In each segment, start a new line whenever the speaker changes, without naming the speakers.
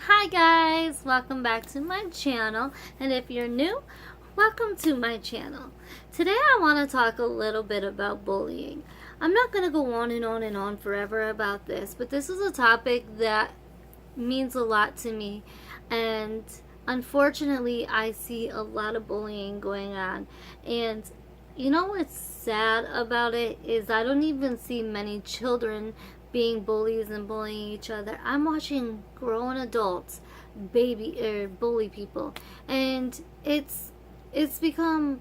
Hi guys, welcome back to my channel, and if you're new, welcome to my channel. Today I want to talk a little bit about bullying. I'm not going to go on and on and on forever about this, but this is a topic that means a lot to me, and unfortunately I see a lot of bullying going on. And you know what's sad about it is I don't even see many children being bullies and bullying each other. I'm watching grown adults bully people, and it's become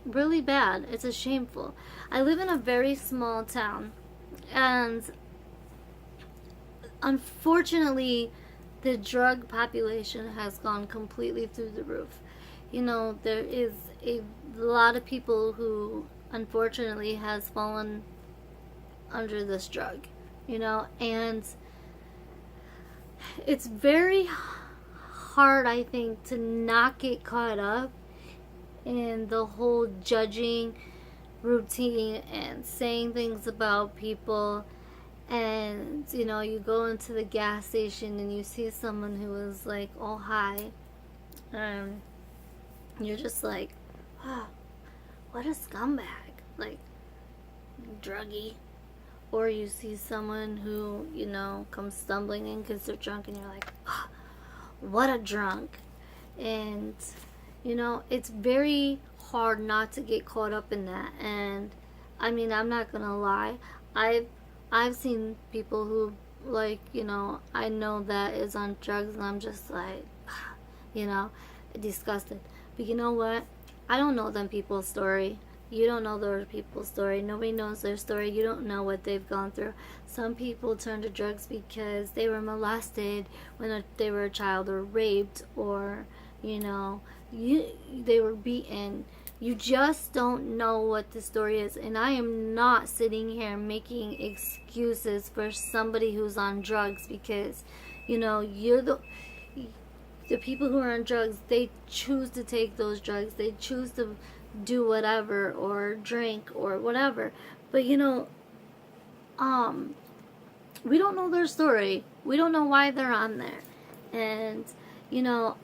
really bad. It's a shameful. I live in a very small town, and unfortunately the drug population has gone completely through the roof. You know, there is a lot of people who unfortunately has fallen under this drug, and it's very hard, I think, to not get caught up in the whole judging routine and saying things about people. And you go into the gas station and you see someone who is like all high, and you're just like, wow, what a scumbag, like, druggy. Or you see someone who comes stumbling in because they're drunk, and you're like, oh, what a drunk. And it's very hard not to get caught up in that. And I mean, I'm not gonna lie, I've seen people who, like, I know that is on drugs, and I'm just like, disgusted. But you know what? I don't know them people's story. You don't know those people's story. Nobody knows their story. You don't know what they've gone through. Some people turn to drugs because they were molested when they were a child, or raped, or they were beaten. You just don't know what the story is. And I am not sitting here making excuses for somebody who's on drugs, because you're the people who are on drugs, they choose to take those drugs. They choose to do whatever, or drink, or whatever. But we don't know their story. We don't know why they're on there. And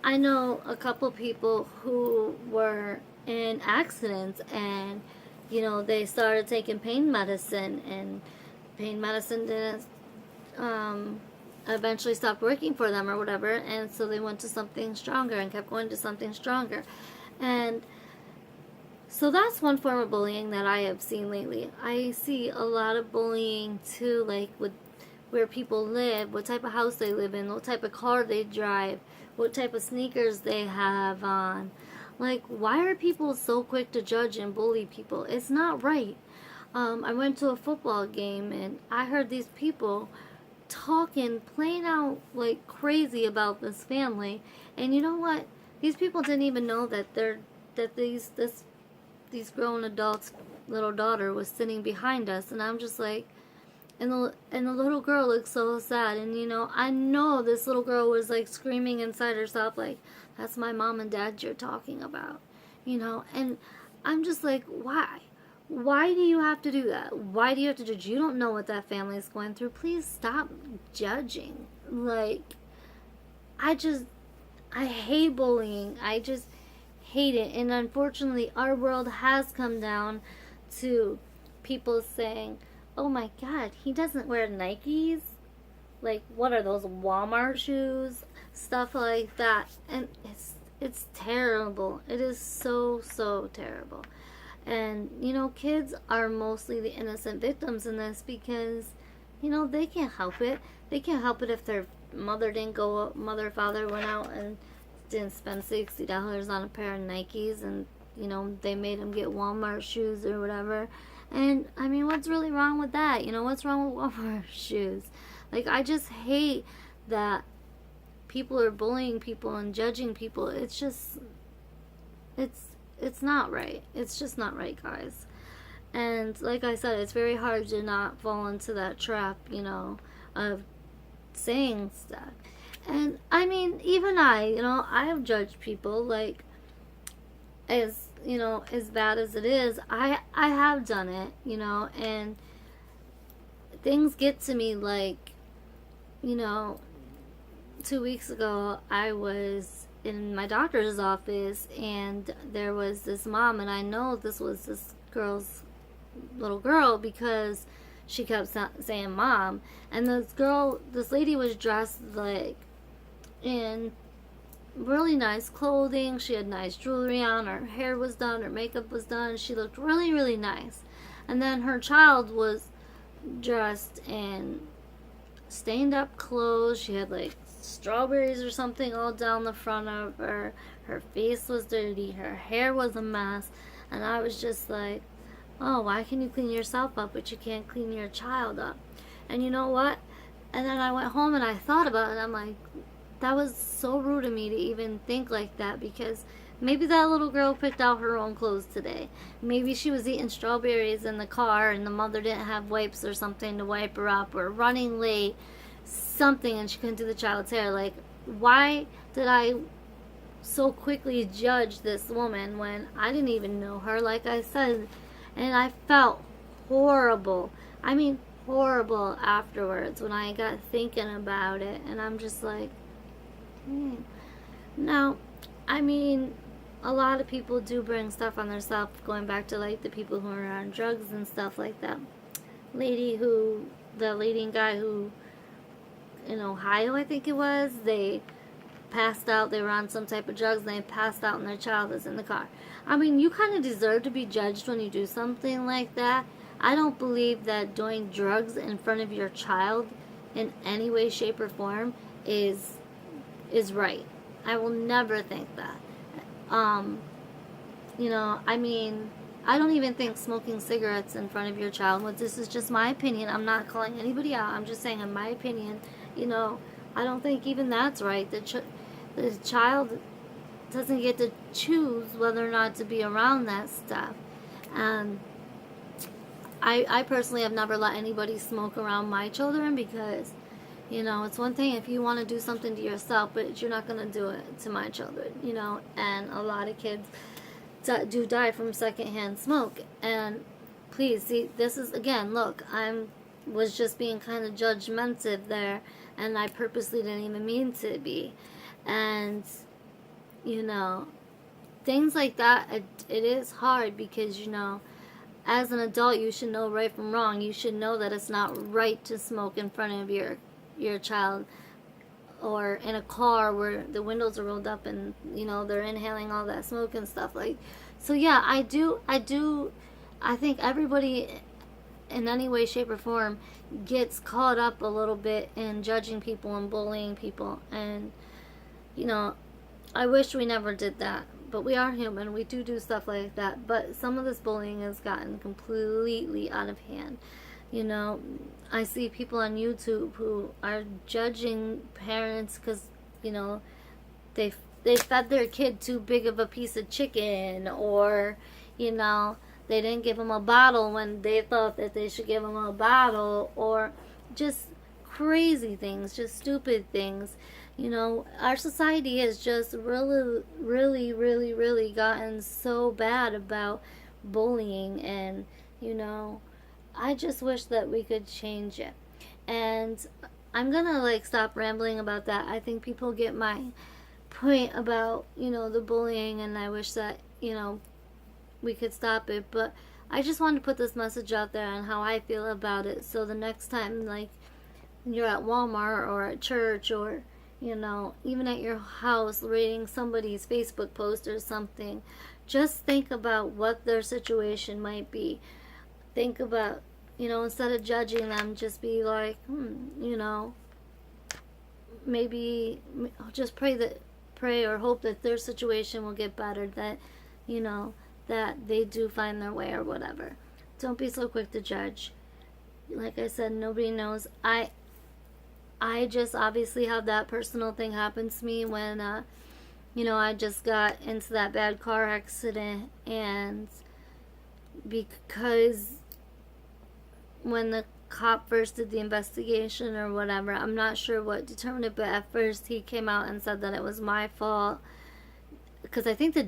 I know a couple people who were in accidents, and they started taking pain medicine, and pain medicine didn't eventually stopped working for them or whatever, and so they went to something stronger and kept going to something stronger. And so that's one form of bullying that I have seen lately. I see a lot of bullying too, like with where people live, what type of house they live in, what type of car they drive, what type of sneakers they have on. Like, why are people so quick to judge and bully people? It's not right. I went to a football game, and I heard these people talking, playing out like crazy about this family. And you know what? These people didn't even know that these grown adults' little daughter was sitting behind us. And I'm just like, and the little girl looked so sad. And I know this little girl was like screaming inside herself, like, that's my mom and dad you're talking about. And I'm just like, why do you have to do that? Why do you have to judge? You don't know what that family is going through. Please stop judging. Like, I hate bullying. I just hate it. And unfortunately, our world has come down to people saying, oh my God, he doesn't wear Nikes. Like, what are those, Walmart shoes? Stuff like that. And it's terrible. It is so, so terrible. And kids are mostly the innocent victims in this, because they can't help it. They can't help it if their mother father went out and didn't spend $60 on a pair of Nikes, and they made them get Walmart shoes or whatever. And I mean, what's really wrong with that? What's wrong with Walmart shoes? Like, I just hate that people are bullying people and judging people. It's just, it's not right. It's just not right, guys. And like I said, it's very hard to not fall into that trap, of saying stuff. And I mean, even I have judged people, like, as as bad as it is, I have done it, and things get to me, like, 2 weeks ago, I was in my doctor's office, and there was this mom, and I know this was this little girl because she kept saying mom. And this lady was dressed like in really nice clothing. She had nice jewelry on. Her hair was done. Her makeup was done. She looked really, really nice. And then her child was dressed in stained up clothes. She had like strawberries or something all down the front of her. Her face was dirty. Her hair was a mess. And I was just like, oh, why can you clean yourself up but you can't clean your child up? And you know what? And then I went home and I thought about it. I'm like, that was so rude of me to even think like that, because maybe that little girl picked out her own clothes today. Maybe she was eating strawberries in the car and the mother didn't have wipes or something to wipe her up, or running late, something, and she couldn't do the child's hair. Like, why did I so quickly judge this woman when I didn't even know her, like I said? And I felt horrible. I mean, horrible afterwards when I got thinking about it. And I'm just like, Now, I mean, a lot of people do bring stuff on themselves, going back to like the people who are on drugs and stuff like that. The lady and guy who, in Ohio, I think it was, they passed out. They were on some type of drugs and they passed out and their child was in the car. I mean, you kind of deserve to be judged when you do something like that. I don't believe that doing drugs in front of your child in any way, shape, or form is right. I will never think that. I mean, I don't even think smoking cigarettes in front of your child, but this is just my opinion. I'm not calling anybody out. I'm just saying, in my opinion, I don't think even that's right. The child doesn't get to choose whether or not to be around that stuff. And I personally have never let anybody smoke around my children, because it's one thing if you want to do something to yourself, but you're not going to do it to my children, and a lot of kids do die from secondhand smoke. And please, see, this is, again, look, was just being kind of judgmental there, and I purposely didn't even mean to be. And, things like that, it is hard, because, as an adult, you should know right from wrong. You should know that it's not right to smoke in front of your child, or in a car where the windows are rolled up and they're inhaling all that smoke and stuff. Like, so yeah, I think everybody in any way, shape, or form gets caught up a little bit in judging people and bullying people. And I wish we never did that, but we are human. We do stuff like that. But some of this bullying has gotten completely out of hand. I see people on YouTube who are judging parents because, they fed their kid too big of a piece of chicken, or, they didn't give them a bottle when they thought that they should give them a bottle, or just crazy things, just stupid things. Our society has just really, really, really, really gotten so bad about bullying, and, I just wish that we could change it. And I'm gonna stop rambling about that. I think people get my point about, the bullying, and I wish that, we could stop it. But I just wanted to put this message out there on how I feel about it, so the next time, you're at Walmart or at church, or, even at your house reading somebody's Facebook post or something, just think about what their situation might be. Think about, instead of judging them, just be like, maybe just pray or hope that their situation will get better, that, that they do find their way or whatever. Don't be so quick to judge. Like I said, nobody knows. I just obviously had that personal thing happen to me when, I just got into that bad car accident, and because when the cop first did the investigation or whatever, I'm not sure what determined it, but at first he came out and said that it was my fault, because I think the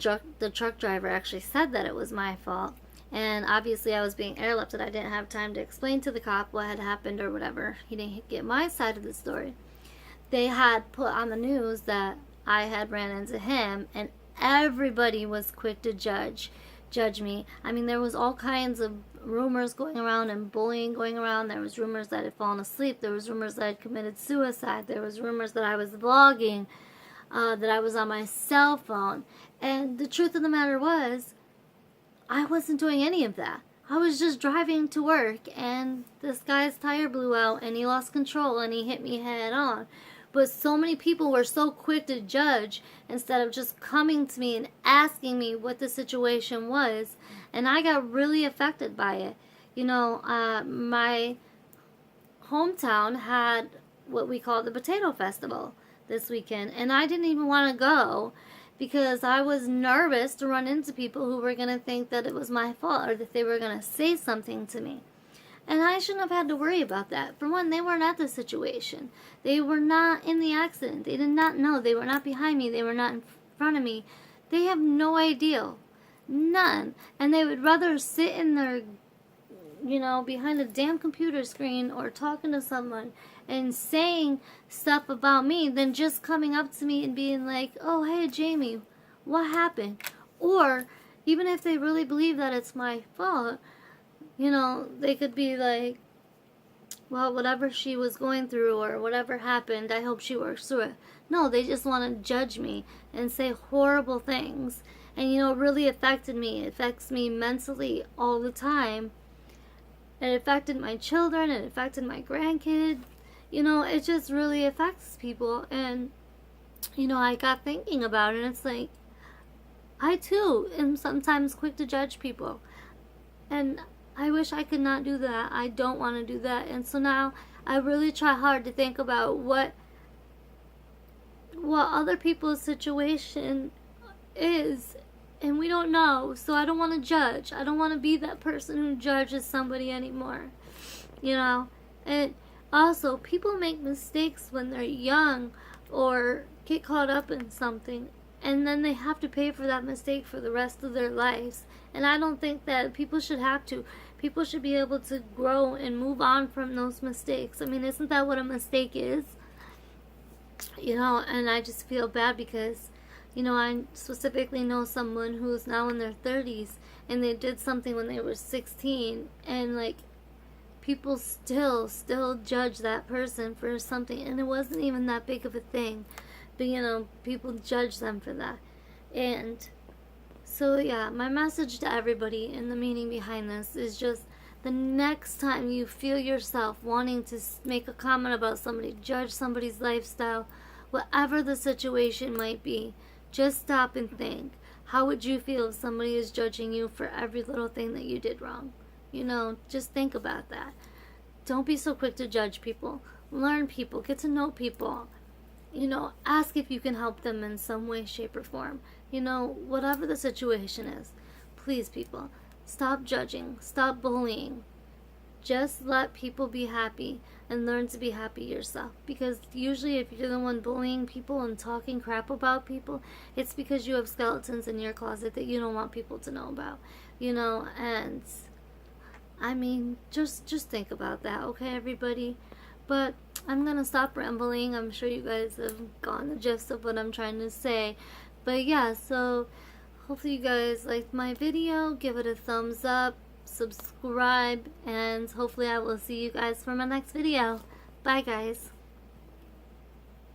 truck driver actually said that it was my fault. And obviously I was being airlifted. I didn't have time to explain to the cop what had happened or whatever. He didn't get my side of the story. they had put on the news that I had ran into him, and everybody was quick to judge me. I mean, there was all kinds of rumors going around and bullying going around. There was rumors that I had fallen asleep. There was rumors that I had committed suicide. There was rumors that I was vlogging, that I was on my cell phone. And the truth of the matter was, I wasn't doing any of that. I was just driving to work, and this guy's tire blew out, and he lost control, and he hit me head on. But so many people were so quick to judge instead of just coming to me and asking me what the situation was. And I got really affected by it. You know, my hometown had what we call the Potato Festival this weekend. And I didn't even want to go because I was nervous to run into people who were going to think that it was my fault or that they were going to say something to me. And I shouldn't have had to worry about that. For one, they weren't at the situation. They were not in the accident. They did not know. They were not behind me. They were not in front of me. They have no idea. None. And they would rather sit in their, you know, behind a damn computer screen or talking to someone and saying stuff about me than just coming up to me and being like, oh, hey, Jamie, what happened? Or even if they really believe that it's my fault, you know, they could be like, well, whatever she was going through or whatever happened, I hope she works through it. No, they just want to judge me and say horrible things. And, you know, it really affected me. It affects me mentally all the time. It affected my children. It affected my grandkids. You know, it just really affects people. And, you know, I got thinking about it. And it's like, I, too, am sometimes quick to judge people. And I wish I could not do that. I don't want to do that. And so now I really try hard to think about what other people's situation is. And we don't know. So I don't want to judge. I don't want to be that person who judges somebody anymore. You know? And also, people make mistakes when they're young or get caught up in something. And then they have to pay for that mistake for the rest of their lives. And I don't think that people should have to. People should be able to grow and move on from those mistakes. I mean, isn't that what a mistake is? You know, and I just feel bad because, you know, I specifically know someone who's now in their 30s and they did something when they were 16. And, like, people still judge that person for something. And it wasn't even that big of a thing. But, you know, people judge them for that. And so, yeah, my message to everybody and the meaning behind this is just the next time you feel yourself wanting to make a comment about somebody, judge somebody's lifestyle, whatever the situation might be, just stop and think. How would you feel if somebody is judging you for every little thing that you did wrong? You know, just think about that. Don't be so quick to judge people. Learn people. Get to know people. You know, ask if you can help them in some way, shape, or form. You know, whatever the situation is. Please, people, stop judging. Stop bullying. Just let people be happy and learn to be happy yourself. Because usually if you're the one bullying people and talking crap about people, it's because you have skeletons in your closet that you don't want people to know about. You know, and I mean, just think about that, okay, everybody? But I'm going to stop rambling. I'm sure you guys have gotten the gist of what I'm trying to say. But yeah, so hopefully you guys liked my video. Give it a thumbs up, subscribe, and hopefully I will see you guys for my next video. Bye, guys.